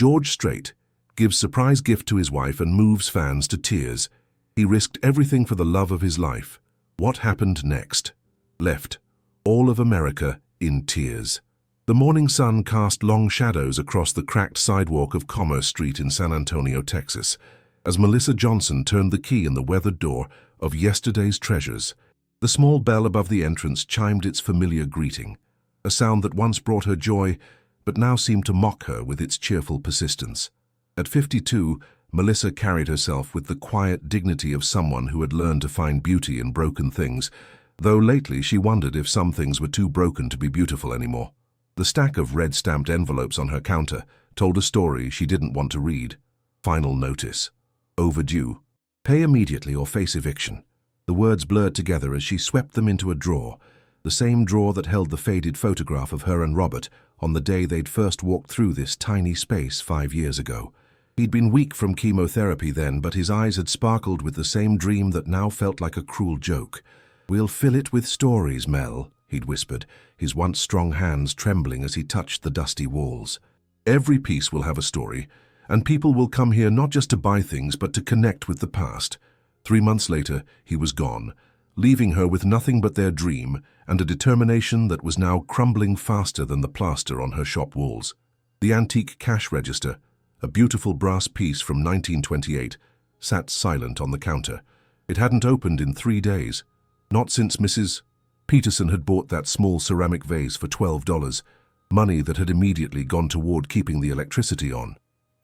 STRAIT gives surprise gift to his wife and moves fans to tears. He risked everything for the love of his life. What happened next? Left all of America in tears. The morning sun cast long shadows across the cracked sidewalk of Commerce Street in San Antonio, Texas, as Melissa Johnson turned the key in the weathered door of yesterday's treasures. The small bell above the entrance chimed its familiar greeting, a sound that once brought her joy, but now seemed to mock her with its cheerful persistence. At 52, Melissa carried herself with the quiet dignity of someone who had learned to find beauty in broken things, though lately she wondered if some things were too broken to be beautiful anymore. The stack of red-stamped envelopes on her counter told a story she didn't want to read. Final notice. Overdue. Pay immediately or face eviction. The words blurred together as she swept them into a drawer, the same drawer that held the faded photograph of her and Robert on the day they'd first walked through this tiny space 5 years ago. He'd been weak from chemotherapy then, but his eyes had sparkled with the same dream that now felt like a cruel joke. "We'll fill it with stories, Mel," he'd whispered, his once strong hands trembling as he touched the dusty walls. "Every piece will have a story, and people will come here not just to buy things but to connect with the past." 3 months later, he was gone, leaving her with nothing but their dream and a determination that was now crumbling faster than the plaster on her shop walls. The antique cash register, a beautiful brass piece from 1928, sat silent on the counter. It hadn't opened in 3 days, not since Mrs. Peterson had bought that small ceramic vase for $12, money that had immediately gone toward keeping the electricity on.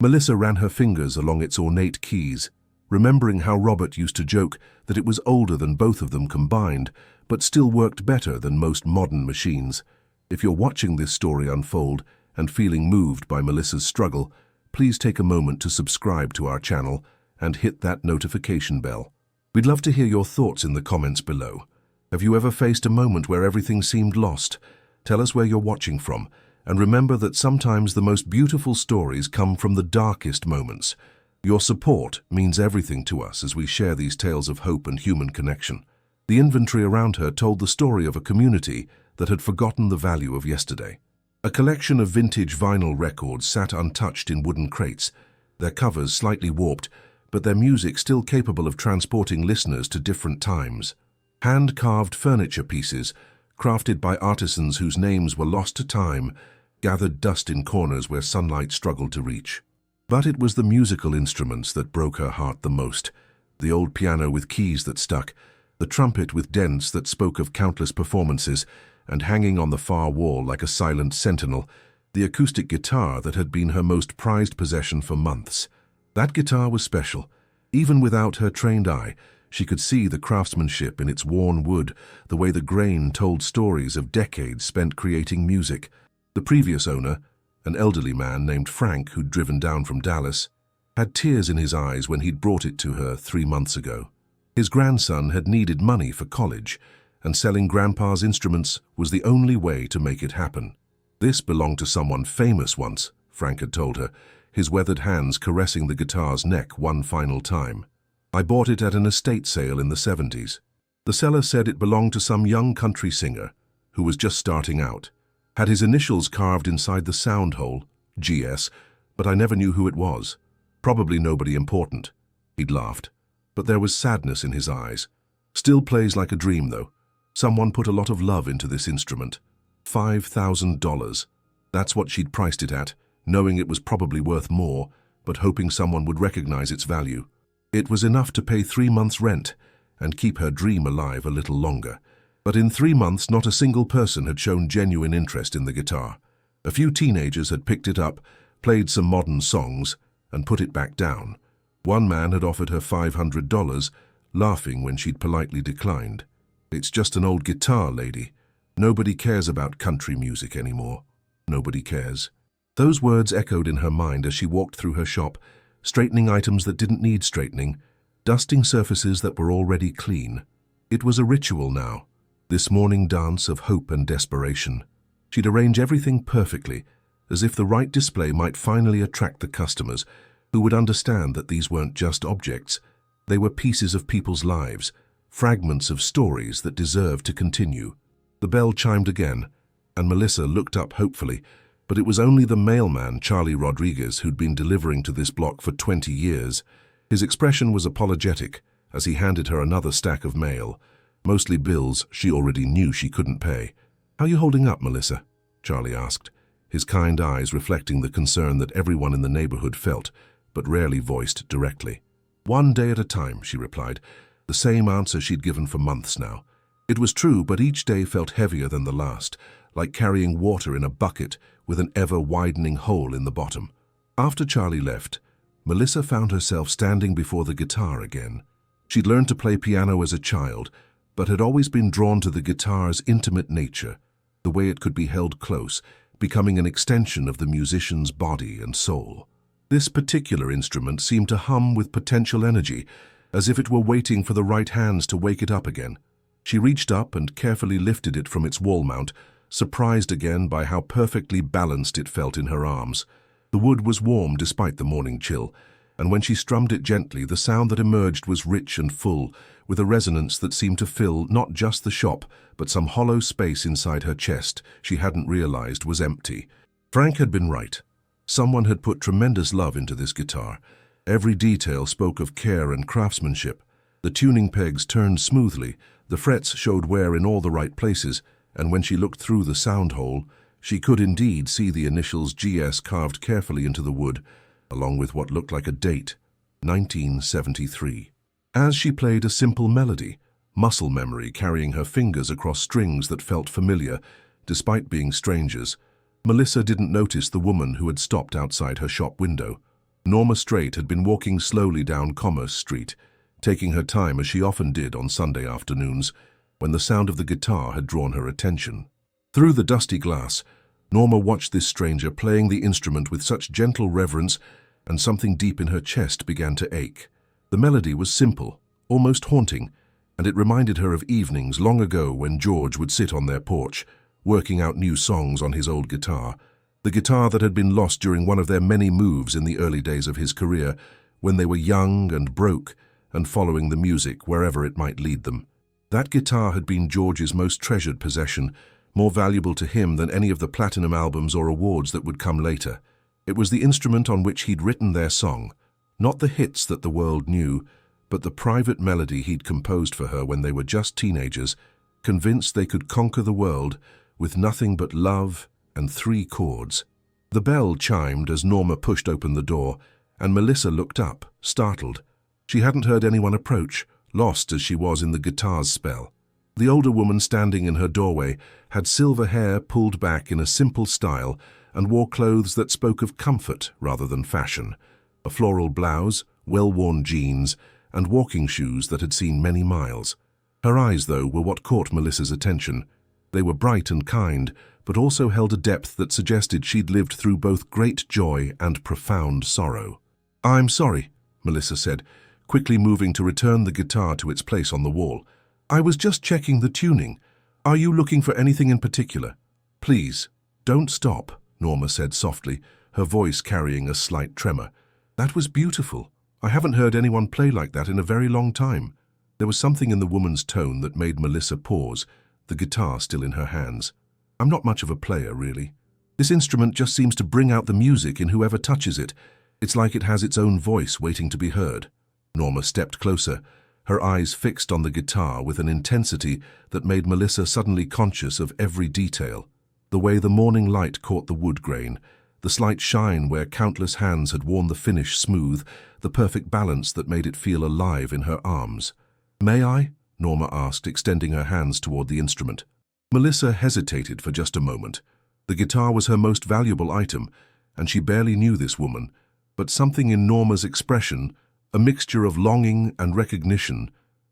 Melissa ran her fingers along its ornate keys, remembering how Robert used to joke that it was older than both of them combined, but still worked better than most modern machines. If you're watching this story unfold and feeling moved by Melissa's struggle, please take a moment to subscribe to our channel and hit that notification bell. We'd love to hear your thoughts in the comments below. Have you ever faced a moment where everything seemed lost? Tell us where you're watching from, and remember that sometimes the most beautiful stories come from the darkest moments. Your support means everything to us as we share these tales of hope and human connection. The inventory around her told the story of a community that had forgotten the value of yesterday. A collection of vintage vinyl records sat untouched in wooden crates, their covers slightly warped, but their music still capable of transporting listeners to different times. Hand-carved furniture pieces, crafted by artisans whose names were lost to time, gathered dust in corners where sunlight struggled to reach. But it was the musical instruments that broke her heart the most. The old piano with keys that stuck, the trumpet with dents that spoke of countless performances, and hanging on the far wall like a silent sentinel, the acoustic guitar that had been her most prized possession for months. That guitar was special. Even without her trained eye, she could see the craftsmanship in its worn wood, the way the grain told stories of decades spent creating music. The previous owner, an elderly man named Frank who'd driven down from Dallas, had tears in his eyes when he'd brought it to her 3 months ago. His grandson had needed money for college, and selling Grandpa's instruments was the only way to make it happen. "This belonged to someone famous once," Frank had told her, his weathered hands caressing the guitar's neck one final time. "I bought it at an estate sale in the 70s. The seller said it belonged to some young country singer who was just starting out. Had his initials carved inside the sound hole, GS, but I never knew who it was. Probably nobody important." He'd laughed, but there was sadness in his eyes. "Still plays like a dream, though. Someone put a lot of love into this instrument. $5,000. That's what she'd priced it at, knowing it was probably worth more, but hoping someone would recognize its value. It was enough to pay 3 months' rent and keep her dream alive a little longer. But in 3 months, not a single person had shown genuine interest in the guitar. A few teenagers had picked it up, played some modern songs, and put it back down. One man had offered her $500, laughing when she'd politely declined. "It's just an old guitar, lady. Nobody cares about country music anymore. Nobody cares." Those words echoed in her mind as she walked through her shop, straightening items that didn't need straightening, dusting surfaces that were already clean. It was a ritual now, this morning dance of hope and desperation. She'd arrange everything perfectly, as if the right display might finally attract the customers who would understand that these weren't just objects. They were pieces of people's lives, fragments of stories that deserved to continue. The bell chimed again, and Melissa looked up hopefully, But it was only the mailman, Charlie Rodriguez, who'd been delivering to this block for 20 years. His expression was apologetic as he handed her another stack of mail, mostly bills she already knew she couldn't pay. "How are you holding up, Melissa?" Charlie asked, his kind eyes reflecting the concern that everyone in the neighborhood felt, but rarely voiced directly. "One day at a time," she replied, the same answer she'd given for months now. It was true, but each day felt heavier than the last, like carrying water in a bucket with an ever-widening hole in the bottom. After Charlie left, Melissa found herself standing before the guitar again. She'd learned to play piano as a child, but had always been drawn to the guitar's intimate nature, the way it could be held close, becoming an extension of the musician's body and soul. This particular instrument seemed to hum with potential energy, as if it were waiting for the right hands to wake it up again. She reached up and carefully lifted it from its wall mount, surprised again by how perfectly balanced it felt in her arms. The wood was warm despite the morning chill, and when she strummed it gently, the sound that emerged was rich and full, with a resonance that seemed to fill not just the shop, but some hollow space inside her chest she hadn't realized was empty. Frank had been right. Someone had put tremendous love into this guitar. Every detail spoke of care and craftsmanship. The tuning pegs turned smoothly, the frets showed wear in all the right places, and when she looked through the sound hole, she could indeed see the initials GS carved carefully into the wood, along with what looked like a date, 1973. As she played a simple melody, muscle memory carrying her fingers across strings that felt familiar, despite being strangers, Melissa didn't notice the woman who had stopped outside her shop window. Norma STRAIT had been walking slowly down Commerce Street, taking her time as she often did on Sunday afternoons, when the sound of the guitar had drawn her attention. Through the dusty glass, Norma watched this stranger playing the instrument with such gentle reverence, and something deep in her chest began to ache. The melody was simple, almost haunting, and it reminded her of evenings long ago when George would sit on their porch, working out new songs on his old guitar, the guitar that had been lost during one of their many moves in the early days of his career, when they were young and broke and following the music wherever it might lead them. That guitar had been George's most treasured possession, more valuable to him than any of the platinum albums or awards that would come later. It was the instrument on which he'd written their song, not the hits that the world knew, but the private melody he'd composed for her when they were just teenagers, convinced they could conquer the world with nothing but love and 3 chords. The bell chimed as Norma pushed open the door, and Melissa looked up, startled. She hadn't heard anyone approach, lost as she was in the guitar's spell. The older woman standing in her doorway had silver hair pulled back in a simple style and wore clothes that spoke of comfort rather than fashion. A floral blouse, well-worn jeans, and walking shoes that had seen many miles. Her eyes, though, were what caught Melissa's attention. They were bright and kind, but also held a depth that suggested she'd lived through both great joy and profound sorrow. "I'm sorry," Melissa said, quickly moving to return the guitar to its place on the wall. "I was just checking the tuning. Are you looking for anything in particular?" "Please, don't stop," Norma said softly, her voice carrying a slight tremor. "That was beautiful. I haven't heard anyone play like that in a very long time." There was something in the woman's tone that made Melissa pause, the guitar still in her hands. "I'm not much of a player, really. This instrument just seems to bring out the music in whoever touches it. It's like it has its own voice waiting to be heard." Norma stepped closer, her eyes fixed on the guitar with an intensity that made Melissa suddenly conscious of every detail. The way the morning light caught the wood grain, the slight shine where countless hands had worn the finish smooth, the perfect balance that made it feel alive in her arms. "May I?" Norma asked, extending her hands toward the instrument. Melissa hesitated for just a moment. The guitar was her most valuable item, and she barely knew this woman, but something in Norma's expression, a mixture of longing and recognition,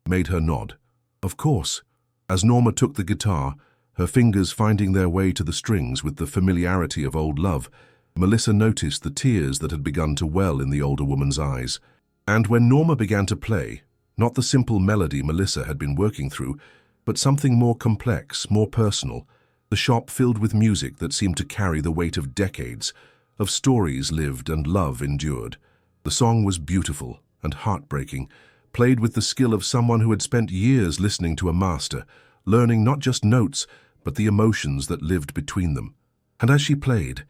made her nod. "Of course." As Norma took the guitar, her fingers finding their way to the strings with the familiarity of old love, Melissa noticed the tears that had begun to well in the older woman's eyes. And when Norma began to play, not the simple melody Melissa had been working through, but something more complex, more personal, the shop filled with music that seemed to carry the weight of decades, of stories lived and love endured. The song was beautiful and heartbreaking, played with the skill of someone who had spent years listening to a master, learning not just notes, but the emotions that lived between them. And as she played,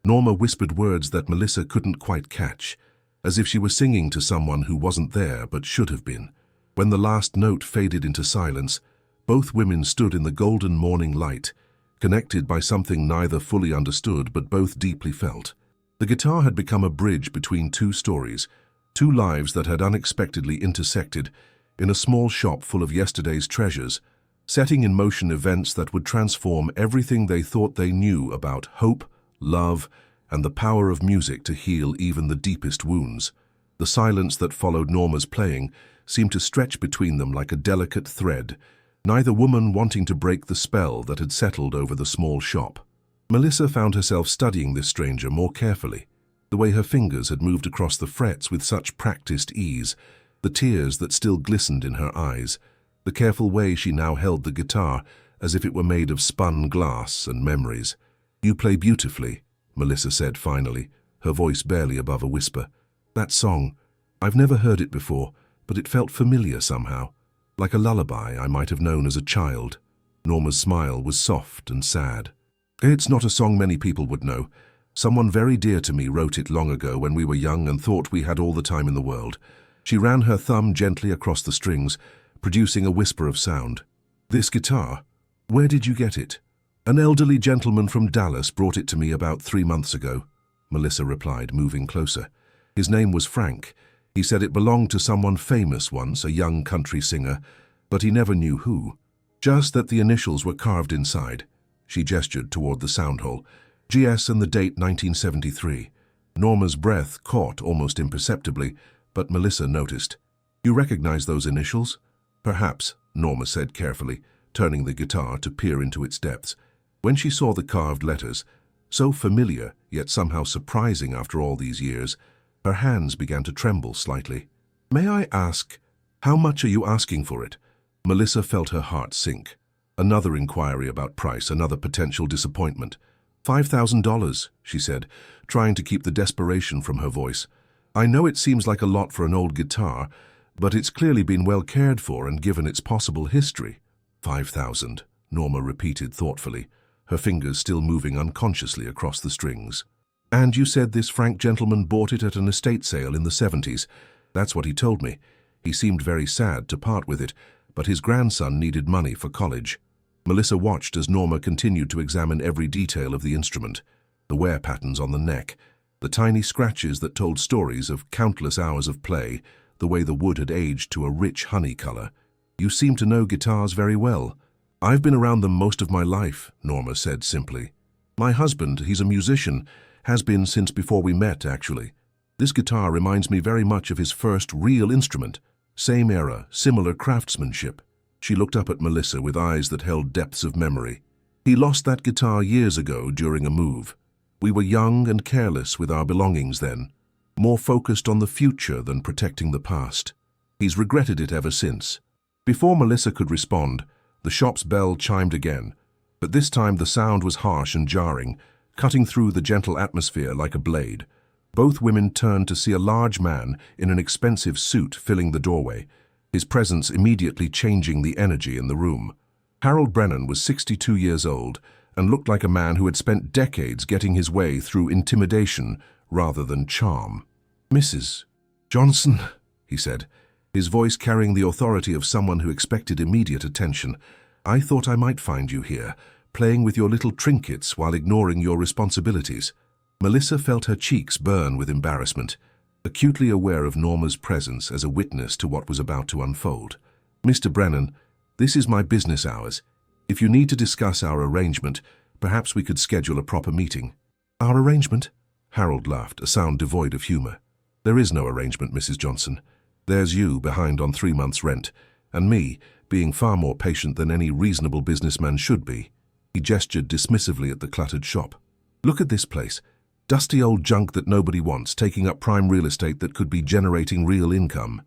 Norma whispered words that Melissa couldn't quite catch, as if she were singing to someone who wasn't there but should have been. When the last note faded into silence, both women stood in the golden morning light, connected by something neither fully understood but both deeply felt. The guitar had become a bridge between two stories, two lives that had unexpectedly intersected in a small shop full of yesterday's treasures, setting in motion events that would transform everything they thought they knew about hope, love, and the power of music to heal even the deepest wounds. The silence that followed Norma's playing seemed to stretch between them like a delicate thread, neither woman wanting to break the spell that had settled over the small shop. Melissa found herself studying this stranger more carefully, the way her fingers had moved across the frets with such practiced ease, the tears that still glistened in her eyes, the careful way she now held the guitar as if it were made of spun glass and memories. "You play beautifully," Melissa said finally, her voice barely above a whisper. "That song, I've never heard it before, but it felt familiar somehow, like a lullaby I might have known as a child." Norma's smile was soft and sad. "It's not a song many people would know. Someone very dear to me wrote it long ago when we were young and thought we had all the time in the world." She ran her thumb gently across the strings, producing a whisper of sound. "This guitar? Where did you get it?" "An elderly gentleman from Dallas brought it to me about 3 months ago," Melissa replied, moving closer. "His name was Frank. He said it belonged to someone famous once, a young country singer, but he never knew who. Just that the initials were carved inside." She gestured toward the sound hole. "GS and the date 1973. Norma's breath caught almost imperceptibly, but Melissa noticed. "You recognize those initials?" "Perhaps," Norma said carefully, turning the guitar to peer into its depths. When she saw the carved letters, so familiar yet somehow surprising after all these years, her hands began to tremble slightly. "May I ask, how much are you asking for it?" Melissa felt her heart sink. Another inquiry about price, another potential disappointment. $5,000, she said, trying to keep the desperation from her voice. "I know it seems like a lot for an old guitar, but it's clearly been well cared for and given its possible history." "5,000, Norma repeated thoughtfully, her fingers still moving unconsciously across the strings. "And you said this Frank gentleman bought it at an estate sale in the 70s. That's what he told me. He seemed very sad to part with it, but his grandson needed money for college." Melissa watched as Norma continued to examine every detail of the instrument, the wear patterns on the neck, the tiny scratches that told stories of countless hours of play, the way the wood had aged to a rich honey color. "You seem to know guitars very well." "I've been around them most of my life," Norma said simply. "My husband, he's a musician, has been since before we met, actually. This guitar reminds me very much of his first real instrument. Same era, similar craftsmanship." She looked up at Melissa with eyes that held depths of memory. "He lost that guitar years ago during a move. We were young and careless with our belongings then, more focused on the future than protecting the past. He's regretted it ever since." Before Melissa could respond, the shop's bell chimed again, but this time the sound was harsh and jarring, cutting through the gentle atmosphere like a blade. Both women turned to see a large man in an expensive suit filling the doorway, his presence immediately changing the energy in the room. Harold Brennan was 62 years old and looked like a man who had spent decades getting his way through intimidation rather than charm. "Mrs. Johnson," he said, his voice carrying the authority of someone who expected immediate attention, "I thought I might find you here, playing with your little trinkets while ignoring your responsibilities." Melissa felt her cheeks burn with embarrassment, acutely aware of Norma's presence as a witness to what was about to unfold. "Mr. Brennan, this is my business hours. If you need to discuss our arrangement, perhaps we could schedule a proper meeting." "Our arrangement?" Harold laughed, a sound devoid of humor. "There is no arrangement, Mrs. Johnson. There's you behind on 3 months' rent, and me being far more patient than any reasonable businessman should be." He gestured dismissively at the cluttered shop. "Look at this place. Dusty old junk that nobody wants, taking up prime real estate that could be generating real income."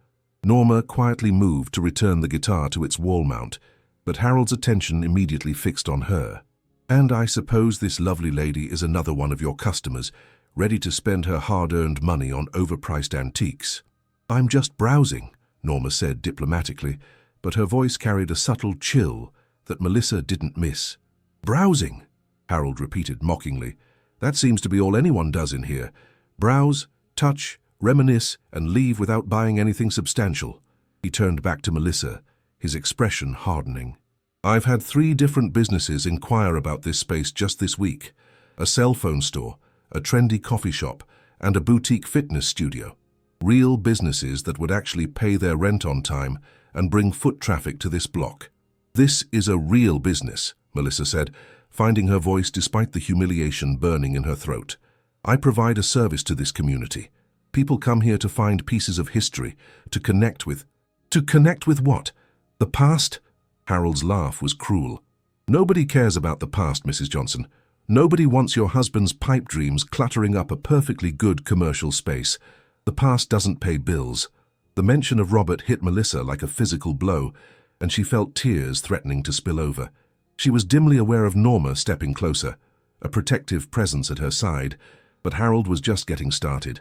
Norma quietly moved to return the guitar to its wall mount, but Harold's attention immediately fixed on her. "And I suppose this lovely lady is another one of your customers, ready to spend her hard-earned money on overpriced antiques." "I'm just browsing," Norma said diplomatically, but her voice carried a subtle chill that Melissa didn't miss. "Browsing," Harold repeated mockingly, That seems to be all anyone does in here. Browse, touch, reminisce, and leave without buying anything substantial. He turned back to Melissa, his expression hardening. I've had 3 different businesses inquire about this space just this week. A cell phone store, a trendy coffee shop, and a boutique fitness studio. Real businesses that would actually pay their rent on time and bring foot traffic to this block. This is a real business, Melissa said, finding her voice despite the humiliation burning in her throat. I provide a service to this community. People come here to find pieces of history, to connect with. To connect with what? The past? Harold's laugh was cruel. Nobody cares about the past, Mrs. Johnson. Nobody wants your husband's pipe dreams cluttering up a perfectly good commercial space. The past doesn't pay bills. The mention of Robert hit Melissa like a physical blow, and she felt tears threatening to spill over. She was dimly aware of Norma stepping closer, a protective presence at her side, but Harold was just getting started.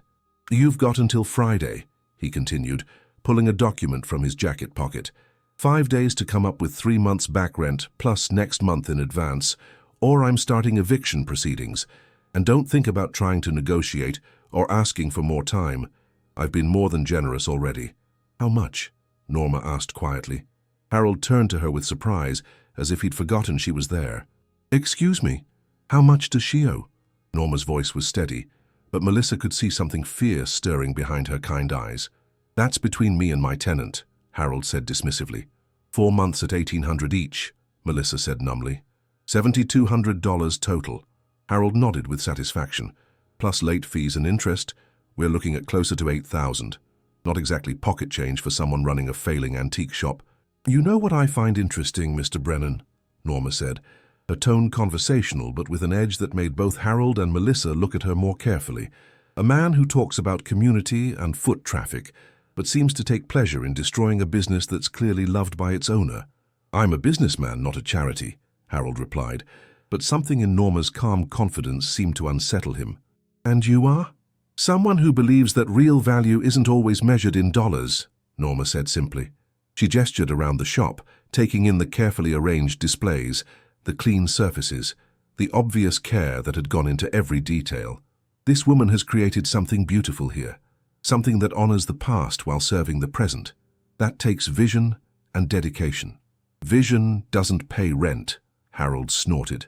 You've got until Friday, he continued, pulling a document from his jacket pocket. 5 days to come up with 3 months back rent plus next month in advance, or I'm starting eviction proceedings. And don't think about trying to negotiate or asking for more time. I've been more than generous already. How much? Norma asked quietly. Harold turned to her with surprise, as if he'd forgotten she was there. Excuse me, how much does she owe? Norma's voice was steady, but Melissa could see something fierce stirring behind her kind eyes. That's between me and my tenant, Harold said dismissively. 4 months at $1,800 each, Melissa said numbly. $7,200 total. Harold nodded with satisfaction. Plus late fees and interest, we're looking at closer to $8,000. Not exactly pocket change for someone running a failing antique shop. You know what I find interesting, Mr. Brennan, Norma said, her tone conversational but with an edge that made both Harold and Melissa look at her more carefully. A man who talks about community and foot traffic, but seems to take pleasure in destroying a business that's clearly loved by its owner. I'm a businessman, not a charity, Harold replied, but something in Norma's calm confidence seemed to unsettle him. And you are? Someone who believes that real value isn't always measured in dollars, Norma said simply. She gestured around the shop, taking in the carefully arranged displays, the clean surfaces, the obvious care that had gone into every detail. This woman has created something beautiful here, something that honors the past while serving the present. That takes vision and dedication. Vision doesn't pay rent, Harold snorted,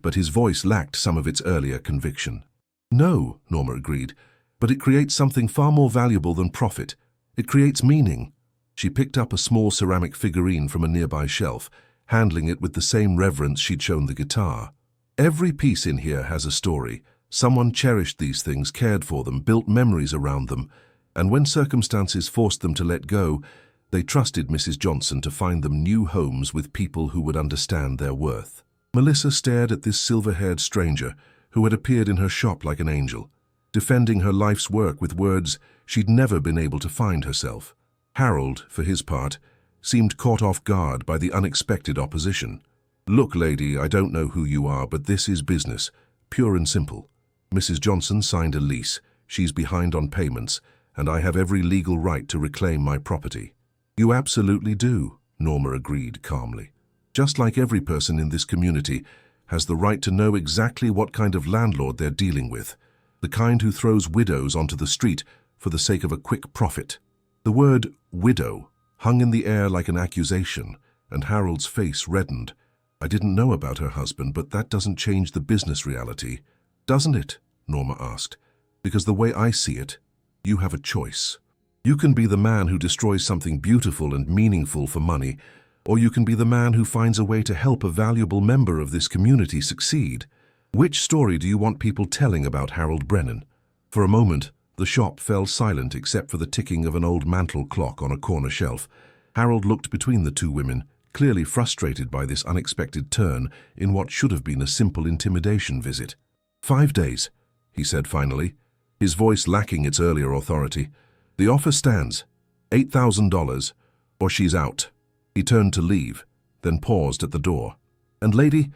but his voice lacked some of its earlier conviction. No, Norma agreed, but it creates something far more valuable than profit. It creates meaning. She picked up a small ceramic figurine from a nearby shelf, handling it with the same reverence she'd shown the guitar. Every piece in here has a story. Someone cherished these things, cared for them, built memories around them, and when circumstances forced them to let go, they trusted Mrs. Johnson to find them new homes with people who would understand their worth. Melissa stared at this silver-haired stranger who had appeared in her shop like an angel, defending her life's work with words she'd never been able to find herself. Harold, for his part, seemed caught off guard by the unexpected opposition. Look, lady, I don't know who you are, but this is business, pure and simple. Mrs. Johnson signed a lease, she's behind on payments, and I have every legal right to reclaim my property. You absolutely do, Norma agreed calmly. Just like every person in this community has the right to know exactly what kind of landlord they're dealing with, the kind who throws widows onto the street for the sake of a quick profit. The word widow hung in the air like an accusation, and Harold's face reddened. I didn't know about her husband, but that doesn't change the business reality, doesn't it? Norma asked. Because the way I see it, you have a choice. You can be the man who destroys something beautiful and meaningful for money, or you can be the man who finds a way to help a valuable member of this community succeed. Which story do you want people telling about Harold Brennan? For a moment, the shop fell silent except for the ticking of an old mantel clock on a corner shelf. Harold looked between the two women, clearly frustrated by this unexpected turn in what should have been a simple intimidation visit. 5 days, he said finally, his voice lacking its earlier authority. The offer stands, $8,000, or she's out. He turned to leave, then paused at the door. And lady,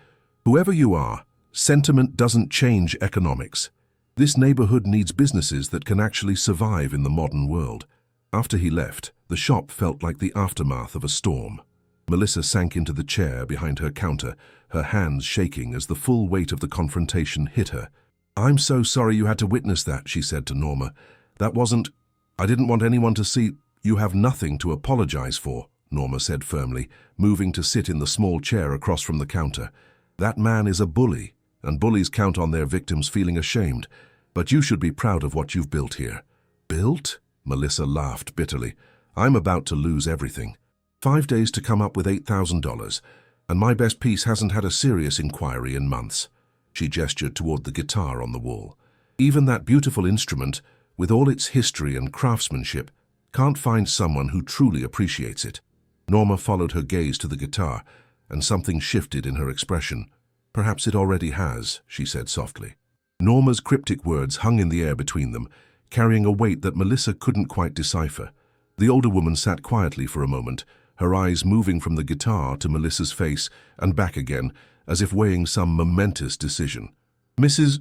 whoever you are, sentiment doesn't change economics. This neighborhood needs businesses that can actually survive in the modern world. After he left, the shop felt like the aftermath of a storm. Melissa sank into the chair behind her counter, her hands shaking as the full weight of the confrontation hit her. "I'm so sorry you had to witness that," she said to Norma. I didn't want anyone to see." "You have nothing to apologize for," Norma said firmly, moving to sit in the small chair across from the counter. "That man is a bully, and bullies count on their victims feeling ashamed. But you should be proud of what you've built here." "Built?" Melissa laughed bitterly. "I'm about to lose everything. 5 days to come up with $8,000, and my best piece hasn't had a serious inquiry in months." She gestured toward the guitar on the wall. "Even that beautiful instrument, with all its history and craftsmanship, can't find someone who truly appreciates it." Norma followed her gaze to the guitar, and something shifted in her expression. "Perhaps it already has," she said softly. Norma's cryptic words hung in the air between them, carrying a weight that Melissa couldn't quite decipher. The older woman sat quietly for a moment, her eyes moving from the guitar to Melissa's face and back again, as if weighing some momentous decision. "Mrs.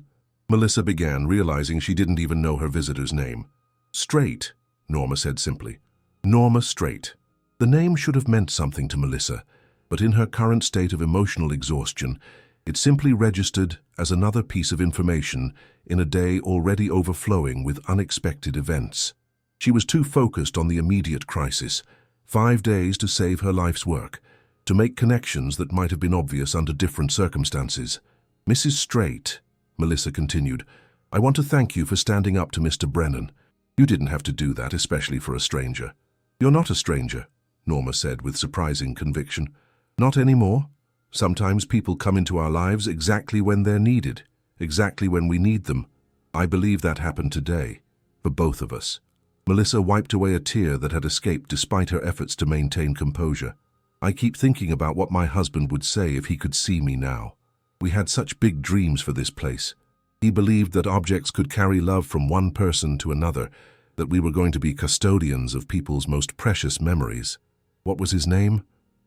Melissa began, realizing she didn't even know her visitor's name. "Straight," Norma said simply. "Norma Straight." The name should have meant something to Melissa, but in her current state of emotional exhaustion, it simply registered as another piece of information in a day already overflowing with unexpected events. She was too focused on the immediate crisis, 5 days to save her life's work, to make connections that might have been obvious under different circumstances. "Mrs. Straight," Melissa continued, "I want to thank you for standing up to Mr. Brennan. You didn't have to do that, especially for a stranger." "You're not a stranger," Norma said with surprising conviction. "Not anymore. Sometimes people come into our lives exactly when they're needed, exactly when we need them. I believe that happened today, for both of us." Melissa wiped away a tear that had escaped despite her efforts to maintain composure. "I keep thinking about what my husband would say if he could see me now. We had such big dreams for this place. He believed that objects could carry love from one person to another, that we were going to be custodians of people's most precious memories." "What was his name?"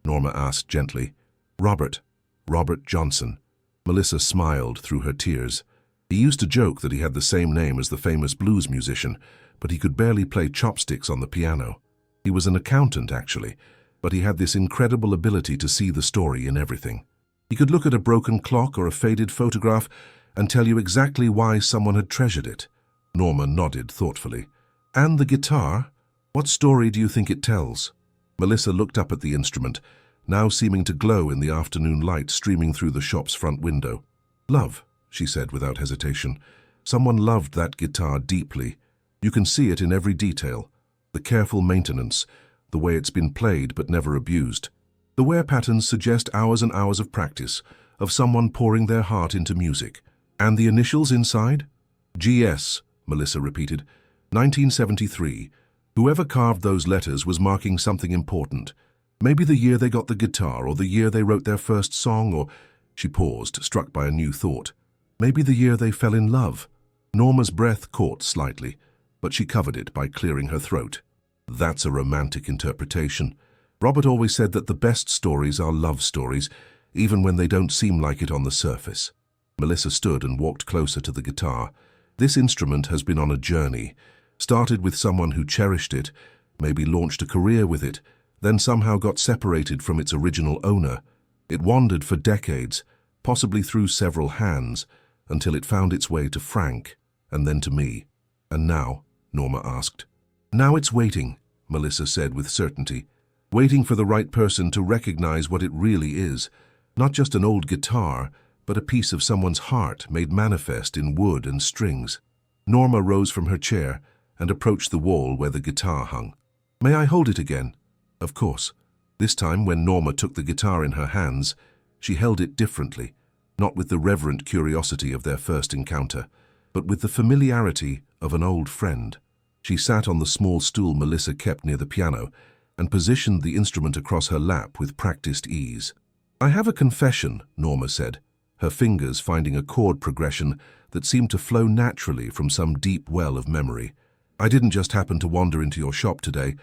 Norma asked gently. "Robert Johnson." Melissa smiled through her tears. "He used to joke that he had the same name as the famous blues musician, but he could barely play chopsticks on the piano. He was an accountant, actually, but he had this incredible ability to see the story in everything. He could look at a broken clock or a faded photograph and tell you exactly why someone had treasured it." Norma nodded thoughtfully. "And the guitar? What story do you think it tells?" Melissa looked up at the instrument, now seeming to glow in the afternoon light streaming through the shop's front window. "Love," she said without hesitation. "Someone loved that guitar deeply. You can see it in every detail. The careful maintenance, the way it's been played but never abused. The wear patterns suggest hours and hours of practice, of someone pouring their heart into music. And the initials inside?" "GS," Melissa repeated. "1973. Whoever carved those letters was marking something important. Maybe the year they got the guitar, or the year they wrote their first song, or—" She paused, struck by a new thought. "Maybe the year they fell in love." Norma's breath caught slightly, but she covered it by clearing her throat. "That's a romantic interpretation. Robert always said that the best stories are love stories, even when they don't seem like it on the surface." Melissa stood and walked closer to the guitar. "This instrument has been on a journey. Started with someone who cherished it, maybe launched a career with it, then somehow got separated from its original owner. It wandered for decades, possibly through several hands, until it found its way to Frank, and then to me. And now?" Norma asked. "Now it's waiting," Melissa said with certainty. "Waiting for the right person to recognize what it really is. Not just an old guitar, but a piece of someone's heart made manifest in wood and strings." Norma rose from her chair and approached the wall where the guitar hung. "May I hold it again?" Of course. This time, when Norma took the guitar in her hands, she held it differently, not with the reverent curiosity of their first encounter, but with the familiarity of an old friend. She sat on the small stool Melissa kept near the piano and positioned the instrument across her lap with practiced ease. "I have a confession," Norma said, her fingers finding a chord progression that seemed to flow naturally from some deep well of memory. "I didn't just happen to wander into your shop today.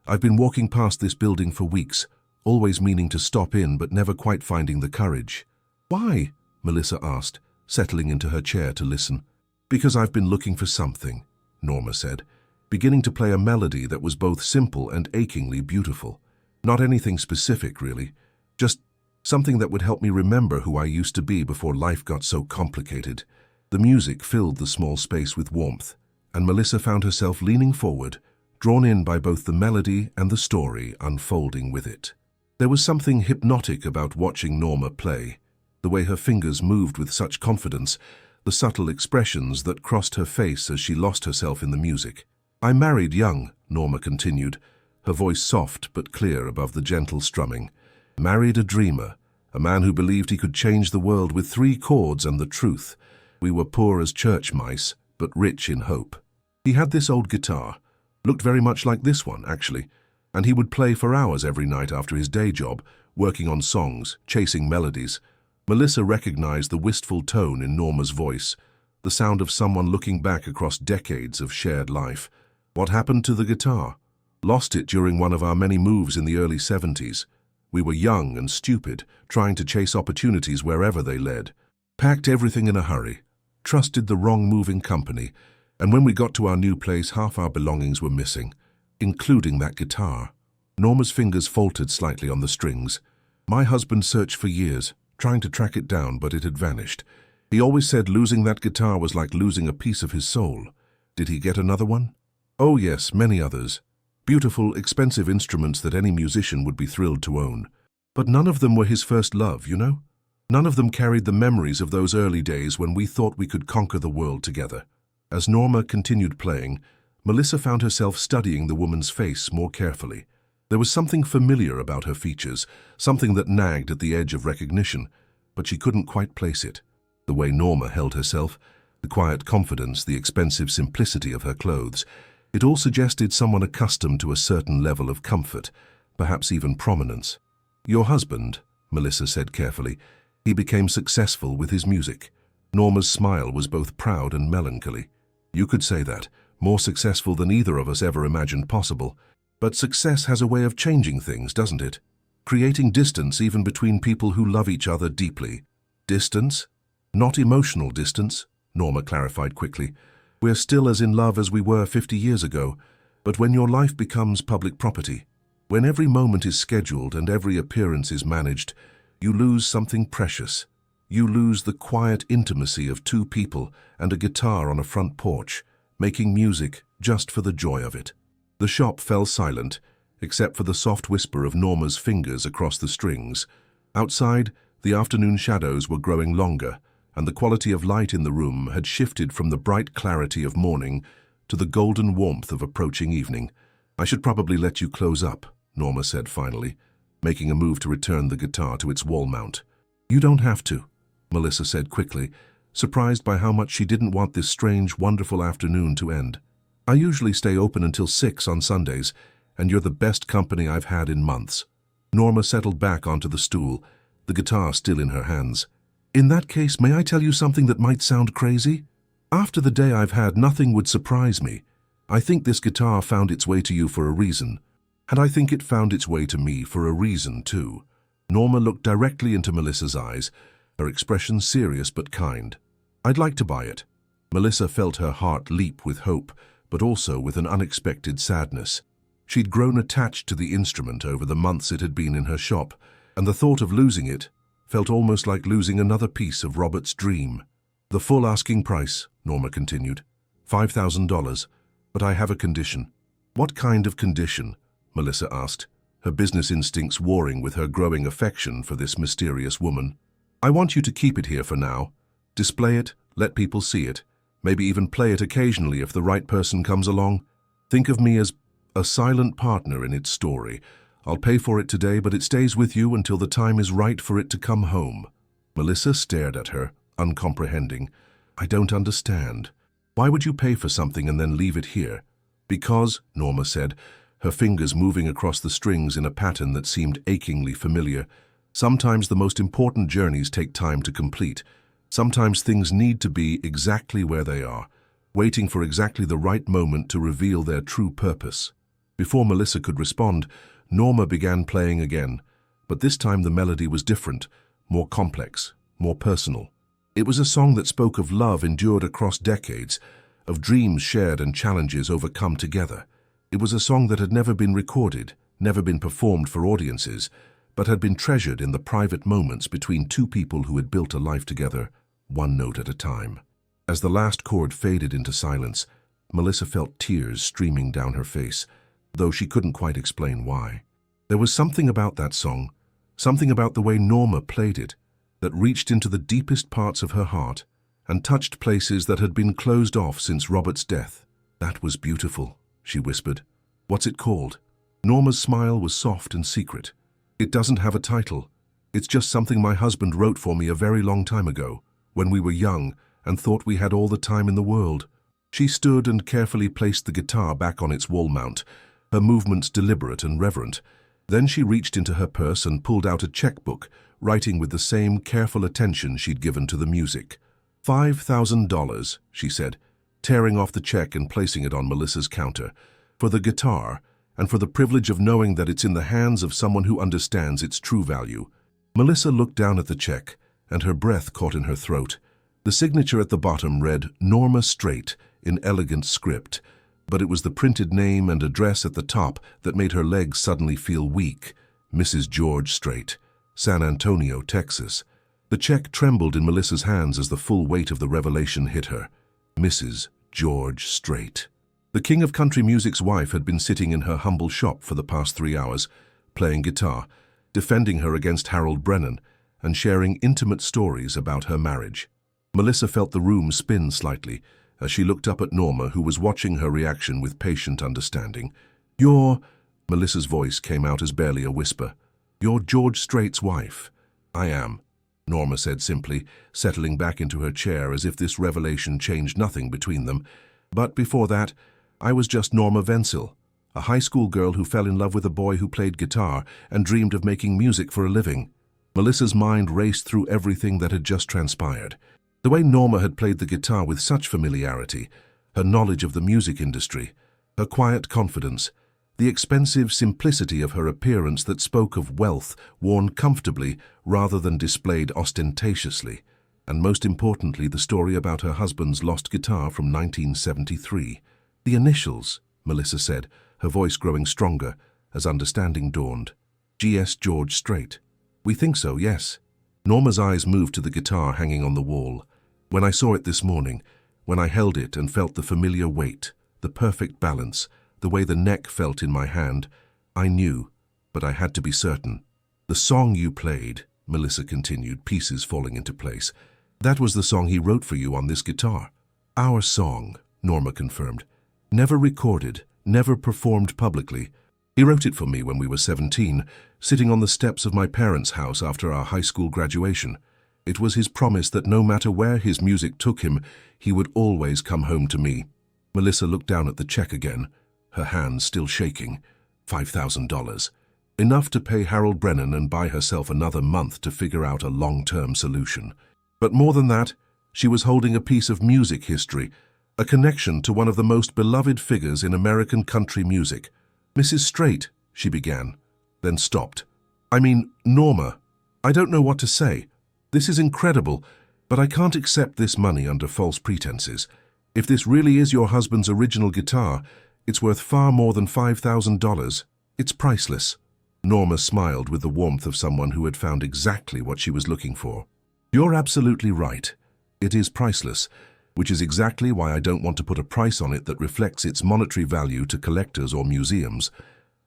I've been walking past this building for weeks, always meaning to stop in but never quite finding the courage." "Why?" Melissa asked, settling into her chair to listen. "Because I've been looking for something," Norma said, beginning to play a melody that was both simple and achingly beautiful. "Not anything specific, really. Just something that would help me remember who I used to be before life got so complicated. The music filled the small space with warmth, and Melissa found herself leaning forward, drawn in by both the melody and the story unfolding with it. There was something hypnotic about watching Norma play, the way her fingers moved with such confidence, the subtle expressions that crossed her face as she lost herself in the music. "I married young," Norma continued, her voice soft but clear above the gentle strumming. "Married a dreamer, a man who believed he could change the world with 3 chords and the truth. We were poor as church mice, but rich in hope. He had this old guitar, looked very much like this one, actually, and he would play for hours every night after his day job, working on songs, chasing melodies." Melissa recognized the wistful tone in Norma's voice, the sound of someone looking back across decades of shared life. "What happened to the guitar?" "Lost it during one of our many moves in the early 70s. We were young and stupid, trying to chase opportunities wherever they led. Packed everything in a hurry, trusted the wrong moving company, and when we got to our new place, half our belongings were missing, including that guitar." Norma's fingers faltered slightly on the strings. "My husband searched for years, trying to track it down, but it had vanished. He always said losing that guitar was like losing a piece of his soul. Did he get another one?" "Oh yes, many others. Beautiful, expensive instruments that any musician would be thrilled to own. But none of them were his first love, you know? None of them carried the memories of those early days when we thought we could conquer the world together." As Norma continued playing, Melissa found herself studying the woman's face more carefully. There was something familiar about her features, something that nagged at the edge of recognition, but she couldn't quite place it. The way Norma held herself, the quiet confidence, the expensive simplicity of her clothes, it all suggested someone accustomed to a certain level of comfort, perhaps even prominence. "Your husband," Melissa said carefully, "he became successful with his music." Norma's smile was both proud and melancholy. "You could say that, more successful than either of us ever imagined possible. But success has a way of changing things, doesn't it? Creating distance even between people who love each other deeply." "Distance? Not emotional distance," Norma clarified quickly. "We're still as in love as we were 50 years ago, but when your life becomes public property, when every moment is scheduled and every appearance is managed, you lose something precious. You lose the quiet intimacy of 2 people and a guitar on a front porch, making music just for the joy of it." The shop fell silent, except for the soft whisper of Norma's fingers across the strings. Outside, the afternoon shadows were growing longer, and the quality of light in the room had shifted from the bright clarity of morning to the golden warmth of approaching evening. "I should probably let you close up," Norma said finally, making a move to return the guitar to its wall mount. "You don't have to," Melissa said quickly, surprised by how much she didn't want this strange, wonderful afternoon to end. "I usually stay open until 6 on Sundays, and you're the best company I've had in months." Norma settled back onto the stool, the guitar still in her hands. "In that case, may I tell you something that might sound crazy? After the day I've had, nothing would surprise me. I think this guitar found its way to you for a reason, and I think it found its way to me for a reason, too." Norma looked directly into Melissa's eyes, her expression serious but kind. "I'd like to buy it." Melissa felt her heart leap with hope, but also with an unexpected sadness. She'd grown attached to the instrument over the months it had been in her shop, and the thought of losing it felt almost like losing another piece of Robert's dream. "The full asking price," Norma continued, $5,000, but I have a condition." "What kind of condition?" Melissa asked, her business instincts warring with her growing affection for this mysterious woman. "I want you to keep it here for now. Display it, let people see it. Maybe even play it occasionally if the right person comes along. Think of me as a silent partner in its story. I'll pay for it today, but it stays with you until the time is right for it to come home." Melissa stared at her, uncomprehending. "I don't understand. Why would you pay for something and then leave it here?" "Because," Norma said, her fingers moving across the strings in a pattern that seemed achingly familiar, "sometimes the most important journeys take time to complete. Sometimes things need to be exactly where they are, waiting for exactly the right moment to reveal their true purpose." Before Melissa could respond, Norma began playing again, but this time the melody was different, more complex, more personal. It was a song that spoke of love endured across decades, of dreams shared and challenges overcome together. It was a song that had never been recorded, never been performed for audiences, but had been treasured in the private moments between 2 people who had built a life together, 1 note at a time. As the last chord faded into silence, Melissa felt tears streaming down her face, though she couldn't quite explain why. There was something about that song, something about the way Norma played it, that reached into the deepest parts of her heart and touched places that had been closed off since Robert's death. "That was beautiful," she whispered. "What's it called?" Norma's smile was soft and secret. "It doesn't have a title. It's just something my husband wrote for me a very long time ago, when we were young and thought we had all the time in the world." She stood and carefully placed the guitar back on its wall mount, her movements deliberate and reverent. Then she reached into her purse and pulled out a checkbook, writing with the same careful attention she'd given to the music. $5,000, she said, tearing off the check and placing it on Melissa's counter. "For the guitar, and for the privilege of knowing that it's in the hands of someone who understands its true value." Melissa looked down at the check, and her breath caught in her throat. The signature at the bottom read Norma STRAIT in elegant script, but it was the printed name and address at the top that made her legs suddenly feel weak. Mrs. George STRAIT, San Antonio, Texas. The check trembled in Melissa's hands as the full weight of the revelation hit her. Mrs. George STRAIT. The king of country music's wife had been sitting in her humble shop for the past 3 hours, playing guitar, defending her against Harold Brennan, and sharing intimate stories about her marriage. Melissa felt the room spin slightly as she looked up at Norma, who was watching her reaction with patient understanding. "You're—" Melissa's voice came out as barely a whisper. "You're George Strait's wife." "I am," Norma said simply, settling back into her chair as if this revelation changed nothing between them. "But before that, I was just Norma Wenzel, a high school girl who fell in love with a boy who played guitar and dreamed of making music for a living." Melissa's mind raced through everything that had just transpired. The way Norma had played the guitar with such familiarity, her knowledge of the music industry, her quiet confidence, the expensive simplicity of her appearance that spoke of wealth worn comfortably rather than displayed ostentatiously, and most importantly the story about her husband's lost guitar from 1973. "The initials," Melissa said, her voice growing stronger as understanding dawned. "G.S. George Strait." "We think so, yes." Norma's eyes moved to the guitar hanging on the wall. "When I saw it this morning, when I held it and felt the familiar weight, the perfect balance, the way the neck felt in my hand, I knew, but I had to be certain." "The song you played," Melissa continued, pieces falling into place, "that was the song he wrote for you on this guitar." "Our song," Norma confirmed. "Never recorded, never performed publicly. He wrote it for me when we were 17, sitting on the steps of my parents' house after our high school graduation. It was his promise that no matter where his music took him, he would always come home to me." Melissa looked down at the check again, her hands still shaking. $5,000. Enough to pay Harold Brennan and buy herself another month to figure out a long-term solution. But more than that, she was holding a piece of music history, a connection to one of the most beloved figures in American country music. "Mrs. Strait," she began, then stopped. "I mean, Norma, I don't know what to say. This is incredible, but I can't accept this money under false pretenses. If this really is your husband's original guitar, it's worth far more than $5,000. It's priceless." Norma smiled with the warmth of someone who had found exactly what she was looking for. "You're absolutely right. It is priceless, which is exactly why I don't want to put a price on it that reflects its monetary value to collectors or museums.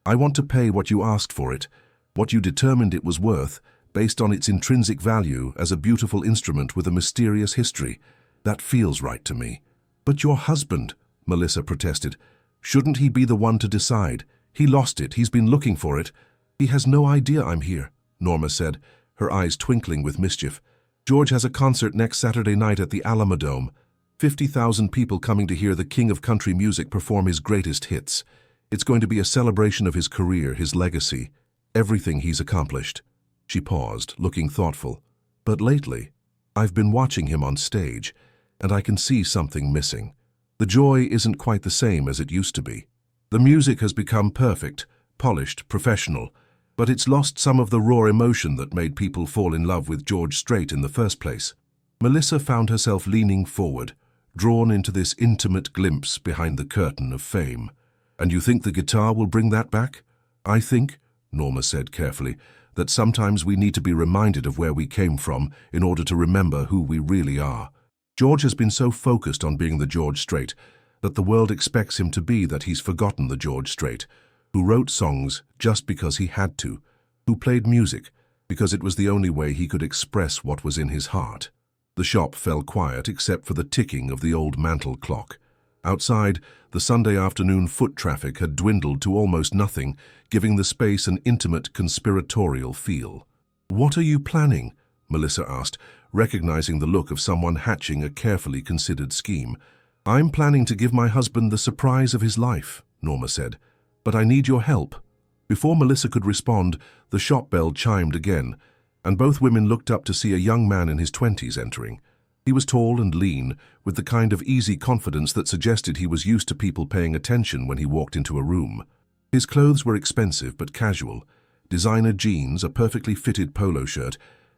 I want to pay what you asked for it, what you determined it was worth, based on its intrinsic value as a beautiful instrument with a mysterious history. That feels right to me." "But your husband," Melissa protested. "Shouldn't he be the one to decide? He lost it, he's been looking for it." "He has no idea I'm here," Norma said, her eyes twinkling with mischief. "George has a concert next Saturday night at the Alamodome. 50,000 people coming to hear the king of country music perform his greatest hits. It's going to be a celebration of his career, his legacy, everything he's accomplished." She paused, looking thoughtful. "But lately, I've been watching him on stage, and I can see something missing. The joy isn't quite the same as it used to be. The music has become perfect, polished, professional, but it's lost some of the raw emotion that made people fall in love with George Strait in the first place." Melissa found herself leaning forward, drawn into this intimate glimpse behind the curtain of fame. "And you think the guitar will bring that back?" "I think," Norma said carefully, "that sometimes we need to be reminded of where we came from in order to remember who we really are." George has been so focused on being the George Strait that the world expects him to be that he's forgotten the George Strait, who wrote songs just because he had to, who played music because it was the only way he could express what was in his heart. The shop fell quiet except for the ticking of the old mantel clock. Outside, the Sunday afternoon foot traffic had dwindled to almost nothing, giving the space an intimate, conspiratorial feel. "What are you planning?" Melissa asked, recognizing the look of someone hatching a carefully considered scheme. "I'm planning to give my husband the surprise of his life," Norma said. "But I need your help." Before Melissa could respond, the shop bell chimed again, and both women looked up to see a young man in his 20s entering. He was tall and lean, with the kind of easy confidence that suggested he was used to people paying attention when he walked into a room. His clothes were expensive but casual: designer jeans, a perfectly fitted polo shirt,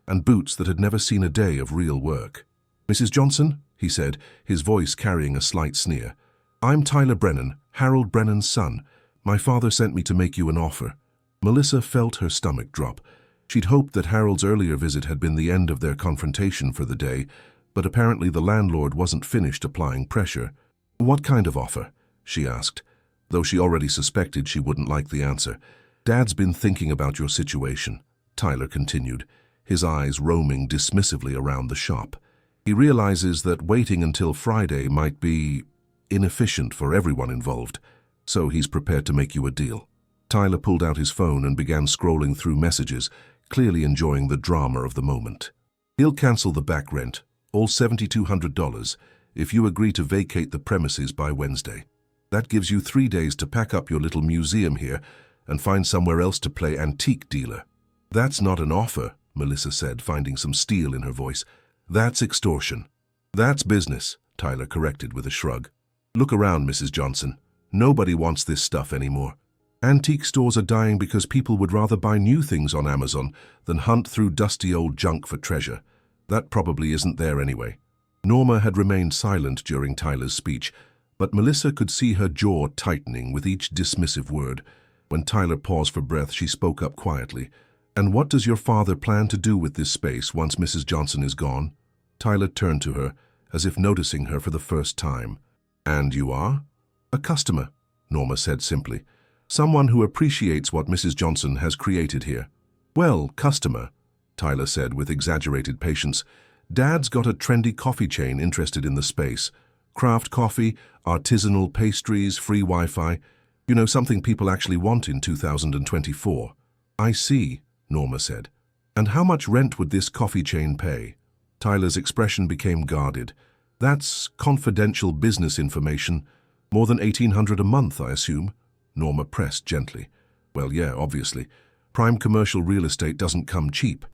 and boots that had never seen a day of real work. "Mrs. Johnson," he said, his voice carrying a slight sneer. "I'm Tyler Brennan, Harold Brennan's son. My father sent me to make you an offer." Melissa felt her stomach drop. She'd hoped that Harold's earlier visit had been the end of their confrontation for the day, but apparently the landlord wasn't finished applying pressure. "What kind of offer?" she asked, though she already suspected she wouldn't like the answer. "Dad's been thinking about your situation," Tyler continued, his eyes roaming dismissively around the shop. "He realizes that waiting until Friday might be inefficient for everyone involved, so he's prepared to make you a deal." Tyler pulled out his phone and began scrolling through messages, clearly enjoying the drama of the moment. "He'll cancel the back rent, all $7,200, if you agree to vacate the premises by Wednesday. That gives you 3 days to pack up your little museum here and find somewhere else to play antique dealer." "That's not an offer," Melissa said, finding some steel in her voice. "That's extortion." "That's business," Tyler corrected with a shrug. "Look around, Mrs. Johnson. Nobody wants this stuff anymore. Antique stores are dying because people would rather buy new things on Amazon than hunt through dusty old junk for treasure. That probably isn't there anyway." Norma had remained silent during Tyler's speech, but Melissa could see her jaw tightening with each dismissive word. When Tyler paused for breath, she spoke up quietly. "And what does your father plan to do with this space once Mrs. Johnson is gone?" Tyler turned to her, as if noticing her for the first time. "And you are?" "A customer," Norma said simply. "Someone who appreciates what Mrs. Johnson has created here." "Well, customer," Tyler said with exaggerated patience. "Dad's got a trendy coffee chain interested in the space. Craft coffee, artisanal pastries, free Wi-Fi. You know, something people actually want in 2024. "I see," Norma said. "And how much rent would this coffee chain pay?" Tyler's expression became guarded. "That's confidential business information. More than $1,800 a month, I assume?" Norma pressed gently. "Well, yeah, obviously. Prime commercial real estate doesn't come cheap.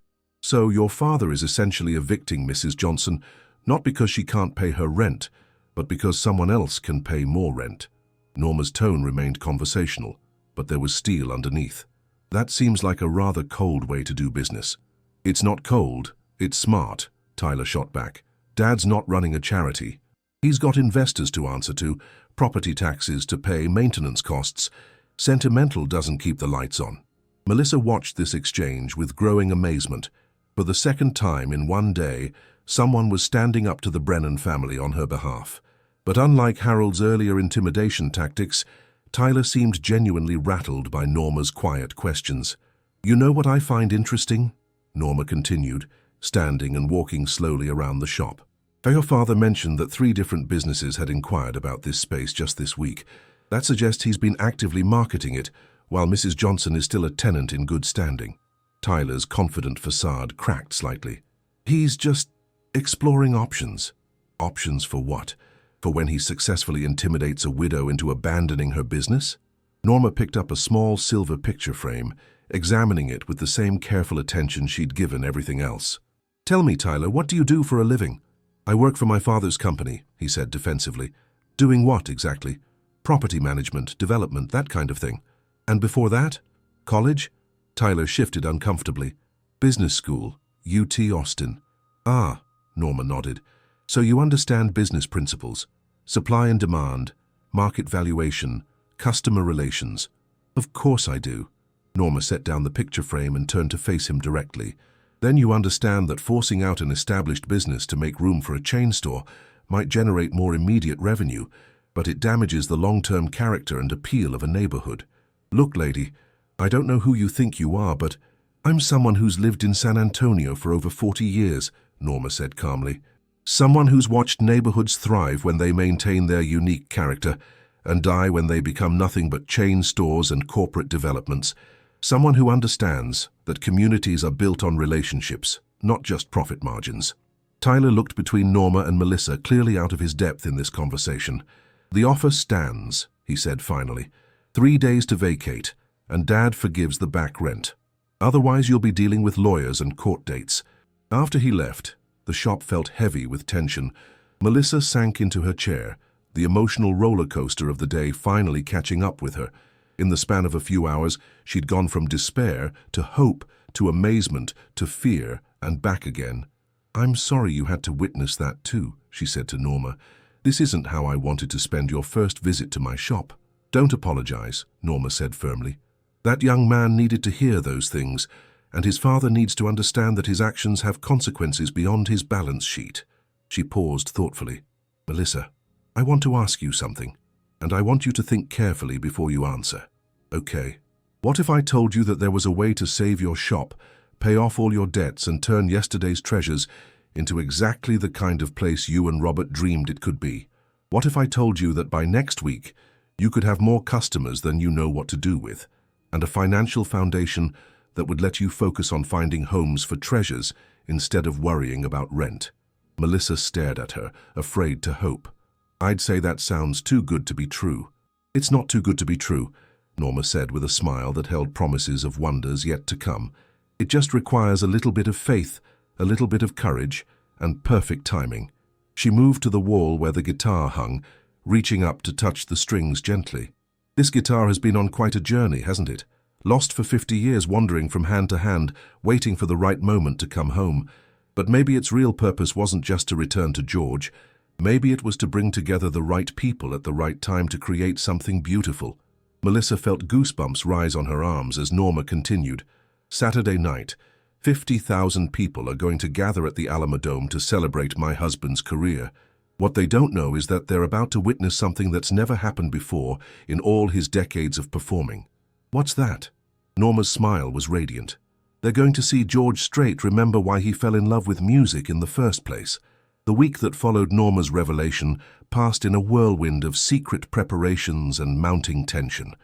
So your father is essentially evicting Mrs. Johnson, not because she can't pay her rent, but because someone else can pay more rent." Norma's tone remained conversational, but there was steel underneath. "That seems like a rather cold way to do business." "It's not cold, it's smart," Tyler shot back. "Dad's not running a charity. He's got investors to answer to, property taxes to pay, maintenance costs. Sentimental doesn't keep the lights on." Melissa watched this exchange with growing amazement. For the second time in one day, someone was standing up to the Brennan family on her behalf. But unlike Harold's earlier intimidation tactics, Tyler seemed genuinely rattled by Norma's quiet questions. "You know what I find interesting?" Norma continued, standing and walking slowly around the shop. "Your father mentioned that 3 different businesses had inquired about this space just this week. That suggests he's been actively marketing it, while Mrs. Johnson is still a tenant in good standing." Tyler's confident facade cracked slightly. "He's just exploring options." "Options for what? For when he successfully intimidates a widow into abandoning her business?" Norma picked up a small silver picture frame, examining it with the same careful attention she'd given everything else. "Tell me, Tyler, what do you do for a living?" "I work for my father's company," he said defensively. "Doing what exactly?" "Property management, development, that kind of thing." "And before that?" "College?" Tyler shifted uncomfortably. "Business school, UT Austin." "Ah," Norma nodded. "So you understand business principles, supply and demand, market valuation, customer relations." "Of course I do." Norma set down the picture frame and turned to face him directly. Then you understand that forcing out an established business to make room for a chain store might generate more immediate revenue, but it damages the long-term character and appeal of a neighborhood. Look, lady, I don't know who you think you are, but I'm someone who's lived in San Antonio for over 40 years, Norma said calmly. Someone who's watched neighborhoods thrive when they maintain their unique character and die when they become nothing but chain stores and corporate developments. Someone who understands that communities are built on relationships, not just profit margins. Tyler looked between Norma and Melissa, clearly out of his depth in this conversation. The offer stands, he said finally. 3 days to vacate, and Dad forgives the back rent. Otherwise, you'll be dealing with lawyers and court dates. After he left, the shop felt heavy with tension. Melissa sank into her chair, the emotional roller coaster of the day finally catching up with her. In the span of a few hours, she'd gone from despair to hope to amazement to fear and back again. I'm sorry you had to witness that too, she said to Norma. This isn't how I wanted to spend your first visit to my shop. Don't apologize, Norma said firmly. That young man needed to hear those things, and his father needs to understand that his actions have consequences beyond his balance sheet. She paused thoughtfully. Melissa, I want to ask you something, and I want you to think carefully before you answer. Okay. What if I told you that there was a way to save your shop, pay off all your debts, and turn yesterday's treasures into exactly the kind of place you and Robert dreamed it could be? What if I told you that by next week, you could have more customers than you know what to do with, and a financial foundation that would let you focus on finding homes for treasures instead of worrying about rent? Melissa stared at her, afraid to hope. I'd say that sounds too good to be true. It's not too good to be true, Norma said with a smile that held promises of wonders yet to come. It just requires a little bit of faith, a little bit of courage, and perfect timing. She moved to the wall where the guitar hung, reaching up to touch the strings gently. This guitar has been on quite a journey, hasn't it? Lost for 50 years, wandering from hand to hand, waiting for the right moment to come home. But maybe its real purpose wasn't just to return to George. Maybe it was to bring together the right people at the right time to create something beautiful. Melissa felt goosebumps rise on her arms as Norma continued. Saturday night, 50,000 people are going to gather at the Alamodome to celebrate my husband's career. What they don't know is that they're about to witness something that's never happened before in all his decades of performing. What's that? Norma's smile was radiant. They're going to see George Strait remember why he fell in love with music in the first place. The week that followed Norma's revelation passed in a whirlwind of secret preparations and mounting tension.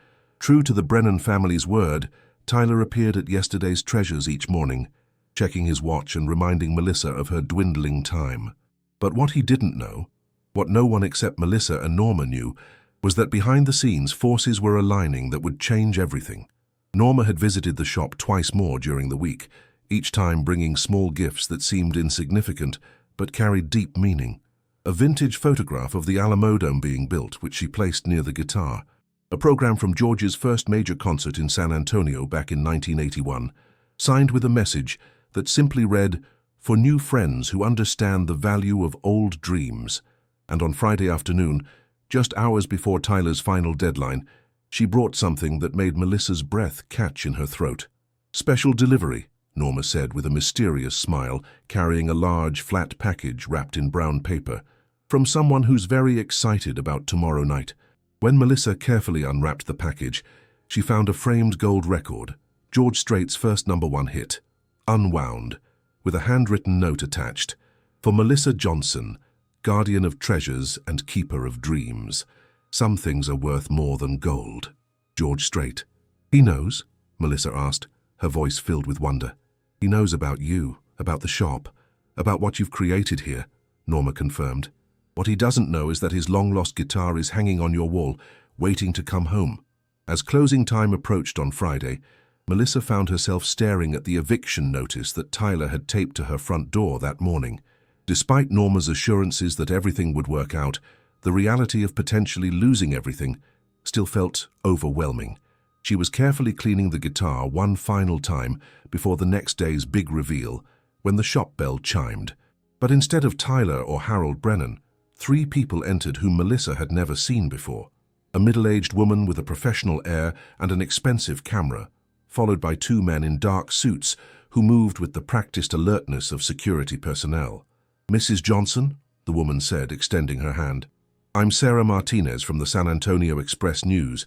True to the Brennan family's word, Tyler appeared at yesterday's treasures each morning, checking his watch and reminding Melissa of her dwindling time. But what he didn't know, what no one except Melissa and Norma knew, was that behind the scenes forces were aligning that would change everything. Norma had visited the shop twice more during the week, each time bringing small gifts that seemed insignificant but carried deep meaning. A vintage photograph of the Alamodome being built, which she placed near the guitar. A program from George's first major concert in San Antonio back in 1981, signed with a message that simply read, "For new friends who understand the value of old dreams." And on Friday afternoon, just hours before Tyler's final deadline, she brought something that made Melissa's breath catch in her throat. "Special delivery," Norma said with a mysterious smile, carrying a large, flat package wrapped in brown paper, "from someone who's very excited about tomorrow night." When Melissa carefully unwrapped the package, she found a framed gold record, George Strait's first #1 hit, Unwound, with a handwritten note attached. "For Melissa Johnson, guardian of treasures and keeper of dreams. Some things are worth more than gold. George Strait." "He knows?" Melissa asked, her voice filled with wonder. "He knows about you, about the shop, about what you've created here," Norma confirmed. "What he doesn't know is that his long-lost guitar is hanging on your wall, waiting to come home." As closing time approached on Friday, Melissa found herself staring at the eviction notice that Tyler had taped to her front door that morning. Despite Norma's assurances that everything would work out, the reality of potentially losing everything still felt overwhelming. She was carefully cleaning the guitar one final time before the next day's big reveal, when the shop bell chimed. But instead of Tyler or Harold Brennan, 3 people entered whom Melissa had never seen before. A middle-aged woman with a professional air and an expensive camera, followed by two men in dark suits who moved with the practiced alertness of security personnel. "Mrs. Johnson," the woman said, extending her hand. "I'm Sarah Martinez from the San Antonio Express News.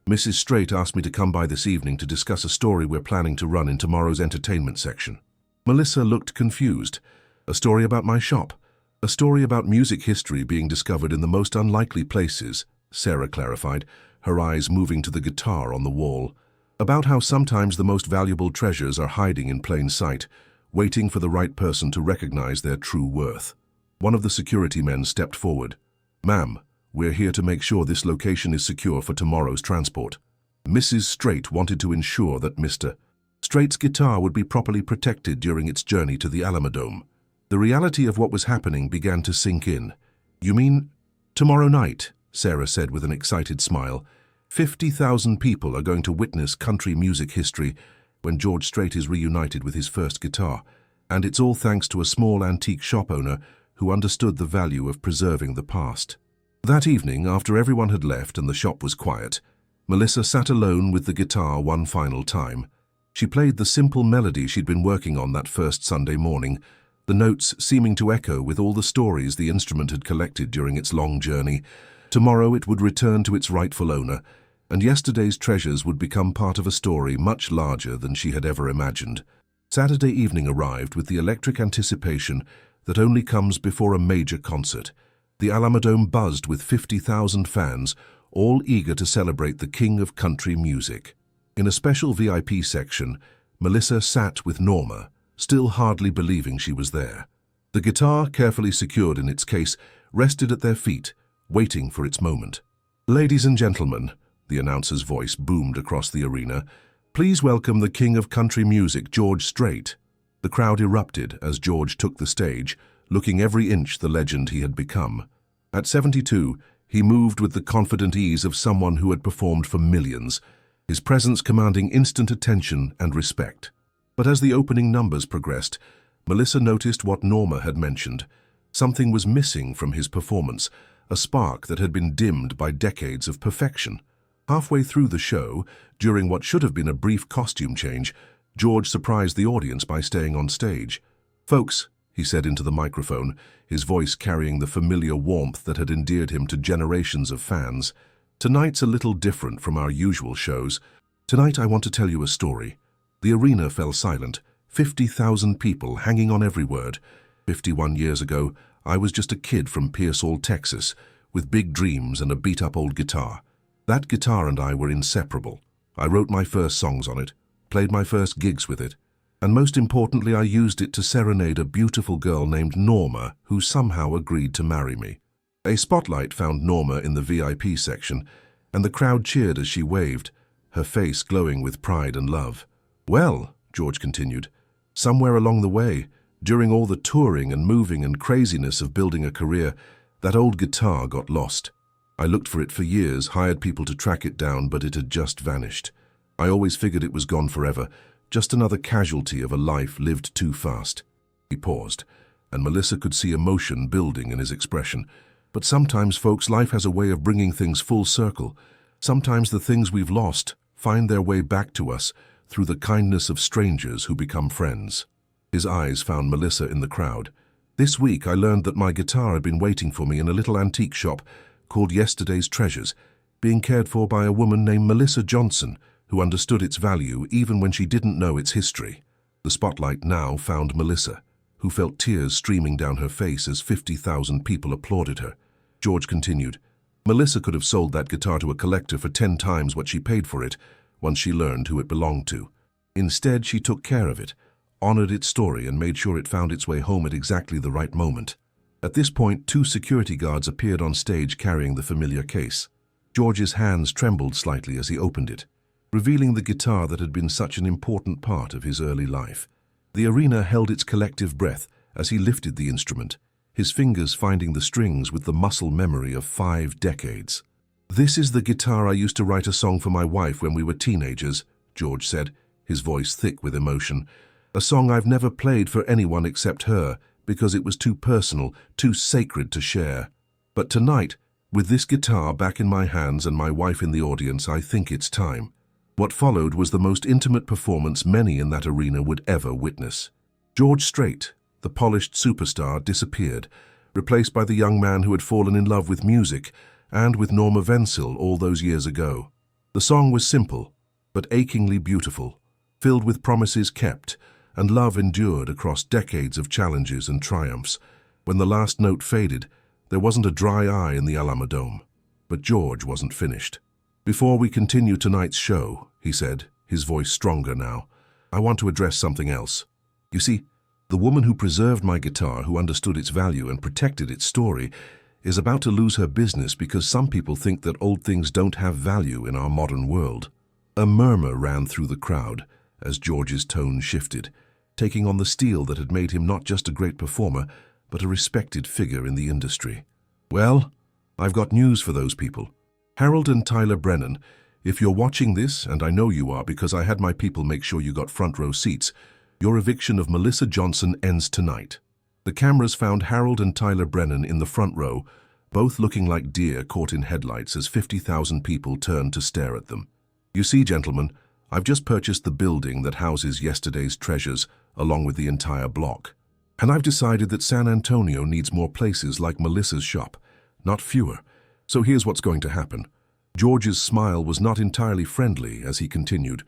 Mrs. STRAIT asked me to come by this evening to discuss a story we're planning to run in tomorrow's entertainment section." Melissa looked confused. "A story about my shop? A story about music history being discovered in the most unlikely places," Sarah clarified, her eyes moving to the guitar on the wall. "About how sometimes the most valuable treasures are hiding in plain sight, waiting for the right person to recognize their true worth." One of the security men stepped forward. "Ma'am, we're here to make sure this location is secure for tomorrow's transport." Mrs. STRAIT wanted to ensure that Mr. STRAIT's guitar would be properly protected during its journey to the Alamodome. The reality of what was happening began to sink in. "You mean tomorrow night?" Sarah said with an excited smile. 50,000 people are going to witness country music history when George Strait is reunited with his first guitar, and it's all thanks to a small antique shop owner who understood the value of preserving the past. That evening, after everyone had left and the shop was quiet, Melissa sat alone with the guitar one final time. She played the simple melody she'd been working on that first Sunday morning, the notes seeming to echo with all the stories the instrument had collected during its long journey. Tomorrow it would return to its rightful owner, and yesterday's treasures would become part of a story much larger than she had ever imagined. Saturday evening arrived with the electric anticipation that only comes before a major concert. The Alamodome buzzed with 50,000 fans, all eager to celebrate the king of country music. In a special VIP section, Melissa sat with Norma, still hardly believing she was there. The guitar, carefully secured in its case, rested at their feet, waiting for its moment. "Ladies and gentlemen," the announcer's voice boomed across the arena, "please welcome the king of country music, George Strait." The crowd erupted as George took the stage, looking every inch the legend he had become. At 72, he moved with the confident ease of someone who had performed for millions, his presence commanding instant attention and respect. But as the opening numbers progressed, Melissa noticed what Norma had mentioned. Something was missing from his performance, a spark that had been dimmed by decades of perfection. Halfway through the show, during what should have been a brief costume change, George surprised the audience by staying on stage. "Folks," he said into the microphone, his voice carrying the familiar warmth that had endeared him to generations of fans, "tonight's a little different from our usual shows. Tonight I want to tell you a story." The arena fell silent, 50,000 people hanging on every word. 51 years ago, I was just a kid from Pearsall, Texas, with big dreams and a beat-up old guitar. That guitar and I were inseparable. I wrote my first songs on it, played my first gigs with it, and most importantly, I used it to serenade a beautiful girl named Norma, who somehow agreed to marry me. A spotlight found Norma in the VIP section, and the crowd cheered as she waved, her face glowing with pride and love. "Well," George continued, "somewhere along the way, during all the touring and moving and craziness of building a career, that old guitar got lost. I looked for it for years, hired people to track it down, but it had just vanished. I always figured it was gone forever, just another casualty of a life lived too fast." He paused, and Melissa could see emotion building in his expression. "But sometimes, folks, life has a way of bringing things full circle. Sometimes the things we've lost find their way back to us through the kindness of strangers who become friends." His eyes found Melissa in the crowd. "This week I learned that my guitar had been waiting for me in a little antique shop called Yesterday's Treasures, being cared for by a woman named Melissa Johnson, who understood its value even when she didn't know its history." The spotlight now found Melissa, who felt tears streaming down her face as 50,000 people applauded her. George continued, "Melissa could have sold that guitar to a collector for 10 times what she paid for it once she learned who it belonged to. Instead, she took care of it, honored its story, and made sure it found its way home at exactly the right moment." At this point, 2 security guards appeared on stage carrying the familiar case. George's hands trembled slightly as he opened it, revealing the guitar that had been such an important part of his early life. The arena held its collective breath as he lifted the instrument, his fingers finding the strings with the muscle memory of 5 decades. "This is the guitar I used to write a song for my wife when we were teenagers," George said, his voice thick with emotion. "A song I've never played for anyone except her, because it was too personal, too sacred to share. But tonight, with this guitar back in my hands and my wife in the audience, I think it's time." What followed was the most intimate performance many in that arena would ever witness. George Strait, the polished superstar, disappeared, replaced by the young man who had fallen in love with music and with Norma Wenzel all those years ago. The song was simple, but achingly beautiful, filled with promises kept and love endured across decades of challenges and triumphs. When the last note faded, there wasn't a dry eye in the Alamodome. But George wasn't finished. "Before we continue tonight's show," he said, his voice stronger now, "I want to address something else. You see, the woman who preserved my guitar, who understood its value and protected its story, is about to lose her business because some people think that old things don't have value in our modern world." A murmur ran through the crowd as George's tone shifted, taking on the steel that had made him not just a great performer, but a respected figure in the industry. "Well, I've got news for those people. Harold and Tyler Brennan, if you're watching this, and I know you are because I had my people make sure you got front row seats, your eviction of Melissa Johnson ends tonight." The cameras found Harold and Tyler Brennan in the front row, both looking like deer caught in headlights as 50,000 people turned to stare at them. "You see, gentlemen, I've just purchased the building that houses yesterday's treasures, along with the entire block. And I've decided that San Antonio needs more places like Melissa's shop, not fewer. So here's what's going to happen." George's smile was not entirely friendly as he continued.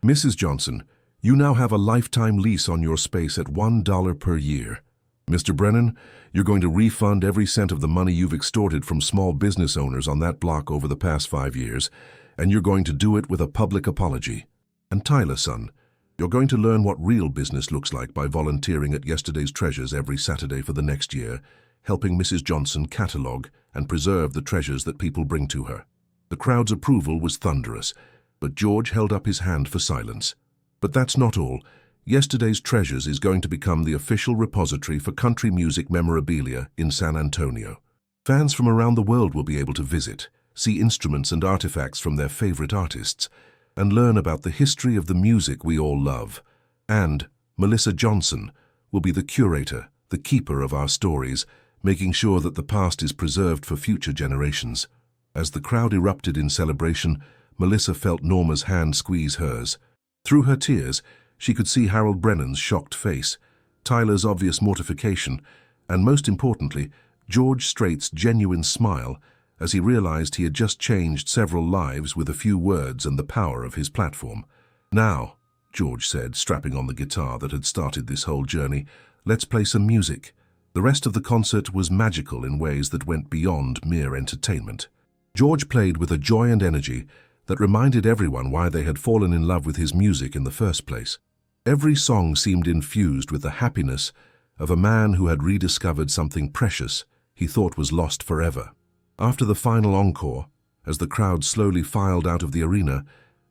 "Mrs. Johnson, you now have a lifetime lease on your space at $1 per year. Mr. Brennan, you're going to refund every cent of the money you've extorted from small business owners on that block over the past 5 years, and you're going to do it with a public apology. And Tyler, son, you're going to learn what real business looks like by volunteering at Yesterday's Treasures every Saturday for the next year, helping Mrs. Johnson catalog and preserve the treasures that people bring to her." The crowd's approval was thunderous, but George held up his hand for silence. "But that's not all. Yesterday's Treasures is going to become the official repository for country music memorabilia in San Antonio. Fans from around the world will be able to visit, see instruments and artifacts from their favorite artists, and learn about the history of the music we all love. And Melissa Johnson will be the curator, the keeper of our stories, making sure that the past is preserved for future generations." As the crowd erupted in celebration, Melissa felt Norma's hand squeeze hers. Through her tears, she could see Harold Brennan's shocked face, Tyler's obvious mortification, and most importantly, George Strait's genuine smile as he realized he had just changed several lives with a few words and the power of his platform. "Now," George said, strapping on the guitar that had started this whole journey, "let's play some music." The rest of the concert was magical in ways that went beyond mere entertainment. George played with a joy and energy that reminded everyone why they had fallen in love with his music in the first place. Every song seemed infused with the happiness of a man who had rediscovered something precious he thought was lost forever. After the final encore, as the crowd slowly filed out of the arena,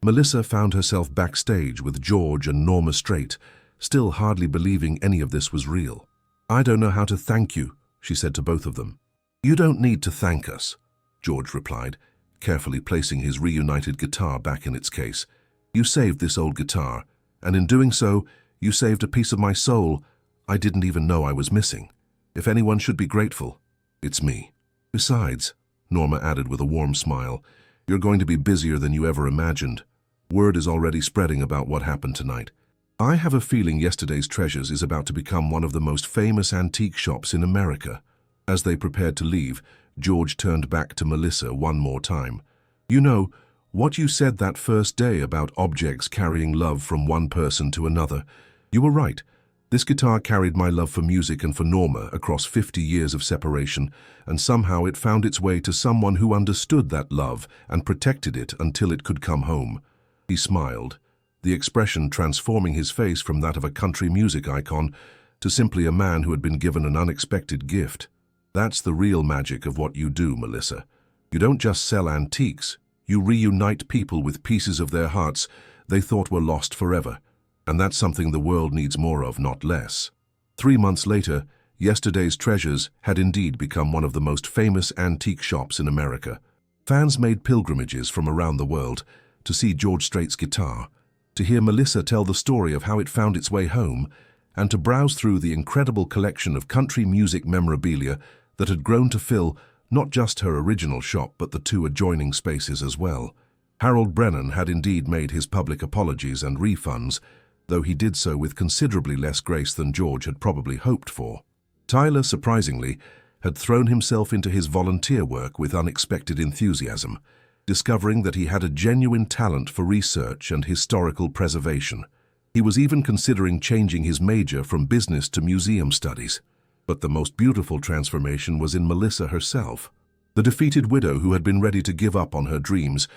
Melissa found herself backstage with George and Norma Strait, still hardly believing any of this was real. "I don't know how to thank you," she said to both of them. "You don't need to thank us," George replied, carefully placing his reunited guitar back in its case. "You saved this old guitar, and in doing so, you saved a piece of my soul I didn't even know I was missing. If anyone should be grateful, it's me. Besides," Norma added with a warm smile, "you're going to be busier than you ever imagined. Word is already spreading about what happened tonight. I have a feeling Yesterday's Treasures is about to become one of the most famous antique shops in America." As they prepared to leave, George turned back to Melissa one more time. "You know, what you said that first day about objects carrying love from one person to another, you were right. This guitar carried my love for music and for Norma across 50 years of separation, and somehow it found its way to someone who understood that love and protected it until it could come home." He smiled, the expression transforming his face from that of a country music icon to simply a man who had been given an unexpected gift. "That's the real magic of what you do, Melissa. You don't just sell antiques, you reunite people with pieces of their hearts they thought were lost forever. And that's something the world needs more of, not less." 3 months later, Yesterday's Treasures had indeed become one of the most famous antique shops in America. Fans made pilgrimages from around the world to see George Strait's guitar, to hear Melissa tell the story of how it found its way home, and to browse through the incredible collection of country music memorabilia that had grown to fill not just her original shop but the 2 adjoining spaces as well. Harold Brennan had indeed made his public apologies and refunds, though he did so with considerably less grace than George had probably hoped for. Tyler, surprisingly, had thrown himself into his volunteer work with unexpected enthusiasm, discovering that he had a genuine talent for research and historical preservation. He was even considering changing his major from business to museum studies. But the most beautiful transformation was in Melissa herself. The defeated widow who had been ready to give up on her dreams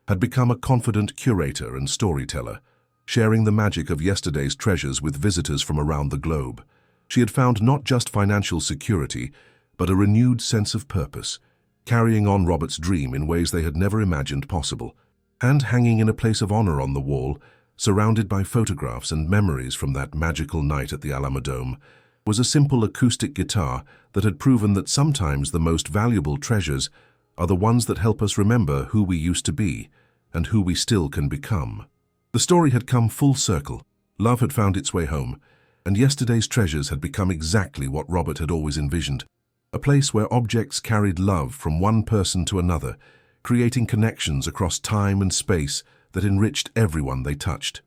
had become a confident curator and storyteller, sharing the magic of yesterday's treasures with visitors from around the globe. She had found not just financial security, but a renewed sense of purpose, carrying on Robert's dream in ways they had never imagined possible, and hanging in a place of honor on the wall, surrounded by photographs and memories from that magical night at the Alamodome, was a simple acoustic guitar that had proven that sometimes the most valuable treasures are the ones that help us remember who we used to be and who we still can become. The story had come full circle. Love had found its way home, and yesterday's treasures had become exactly what Robert had always envisioned. A place where objects carried love from one person to another, creating connections across time and space that enriched everyone they touched.